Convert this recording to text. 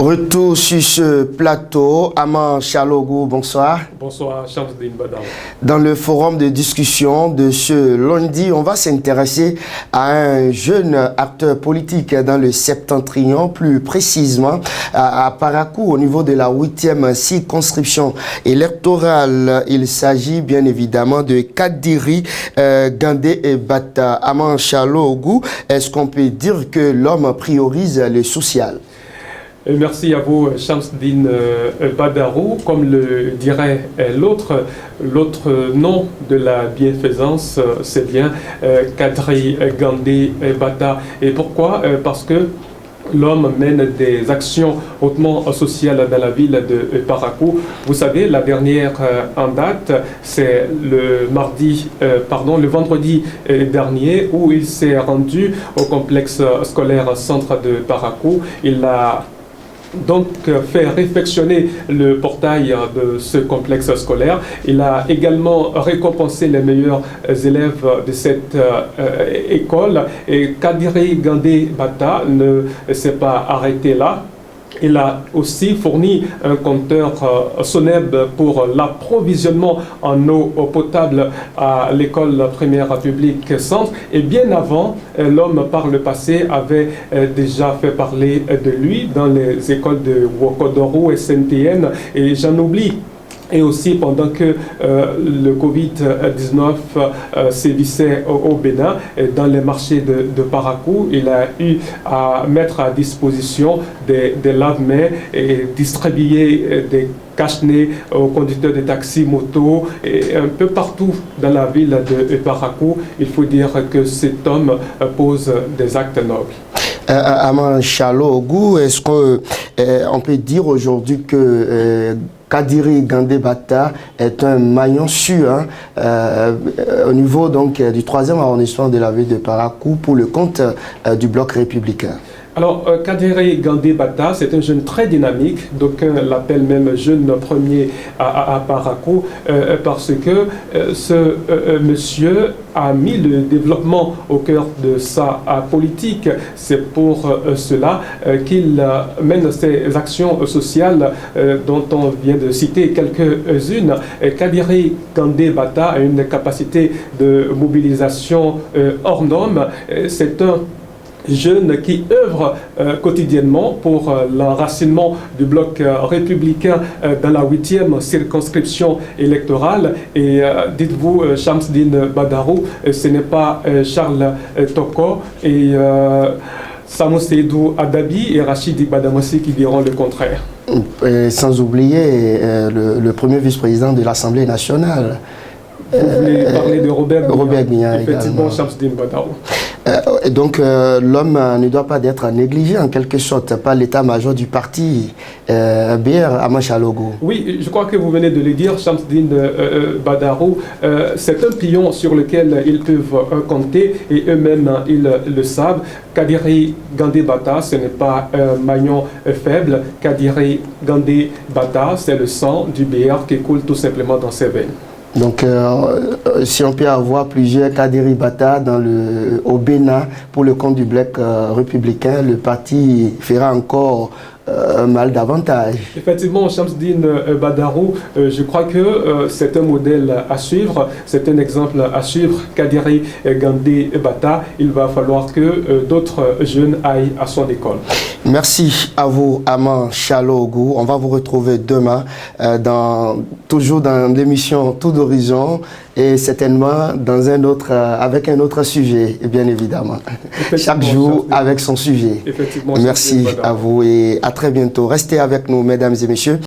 Retour sur ce plateau. Aman Chalogo, bonsoir. Bonsoir, Shamsdine Badaou. Dans le forum de discussion de ce lundi, on va s'intéresser à un jeune acteur politique dans le Septentrion, plus précisément à Parakou, au niveau de la 8e circonscription électorale. Il s'agit bien évidemment de Kadiri Gandé Bata. Aman Chalogo, est-ce qu'on peut dire que l'homme priorise le social? Merci à vous, Shamsdine Badarou. Comme le dirait l'autre nom de la bienfaisance, c'est bien Kadri Gandé Bata. Et pourquoi? Parce que l'homme mène des actions hautement sociales dans la ville de Parakou. Vous savez, la dernière en date, c'est le vendredi dernier, où il s'est rendu au complexe scolaire centre de Parakou. Il a donc fait réfectionner le portail de ce complexe scolaire. Il a également récompensé les meilleurs élèves de cette école. Et Kadiri Gandé Bata ne s'est pas arrêté là. Il a aussi fourni un compteur SONEB pour l'approvisionnement en eau potable à l'école primaire publique centre. Et bien avant, l'homme par le passé avait déjà fait parler de lui dans les écoles de Wokodoro et Saint-Étienne. Et j'en oublie. Et aussi, pendant que le Covid-19 sévissait au Bénin, dans les marchés de Parakou, il a eu à mettre à disposition des lave-mains et distribuer des cache-nez aux conducteurs de taxis, motos, et un peu partout dans la ville de Parakou. Il faut dire que cet homme pose des actes nobles. Aman Chalogo, est-ce qu'on peut dire aujourd'hui que Kadiri Gandé Bata est un maillon sûr au niveau donc du 3e arrondissement de la ville de Parakou pour le compte du bloc républicain? Alors, Kadiri Gandé Bata, c'est un jeune très dynamique, d'aucuns l'appellent même jeune premier à Parakou, parce que ce monsieur a mis le développement au cœur de sa politique. C'est pour cela qu'il mène ses actions sociales dont on vient de citer quelques-unes. Kadiri Gandé Bata a une capacité de mobilisation hors norme. C'est un jeune qui œuvre quotidiennement pour l'enracinement du bloc républicain dans la 8e circonscription électorale. Et dites-vous, Shamsdine Badarou, ce n'est pas Charles Toko et Samou Seydou Adabi et Rachid Badamassi qui diront le contraire. Et sans oublier le premier vice-président de l'Assemblée nationale. Vous voulez parler de Robert Bignan, effectivement, Shamsdine Badarou. Donc l'homme ne doit pas être négligé en quelque sorte par l'état-major du parti BR Aman Chalogo. Oui, je crois que vous venez de le dire, Shamsdine Badarou. C'est un pion sur lequel ils peuvent compter et eux-mêmes ils le savent. Kadiri Gandé Bata, ce n'est pas un maillon faible. Kadiri Gandé Bata, c'est le sang du BR qui coule tout simplement dans ses veines. Donc, si on peut avoir plusieurs Kadiri Bata au Bénin pour le compte du bloc républicain, le parti fera encore mal davantage. Effectivement, Shamsdine Badarou, je crois que c'est un modèle à suivre, c'est un exemple à suivre. Kadiri Gandé Bata, il va falloir que d'autres jeunes aillent à son école. Merci à vous, Aman Chalogo. On va vous retrouver demain, toujours dans l'émission Tout d'Horizon et certainement dans avec un autre sujet, bien évidemment. Chaque jour avec son sujet. Merci à vous et à très bientôt. Restez avec nous, mesdames et messieurs.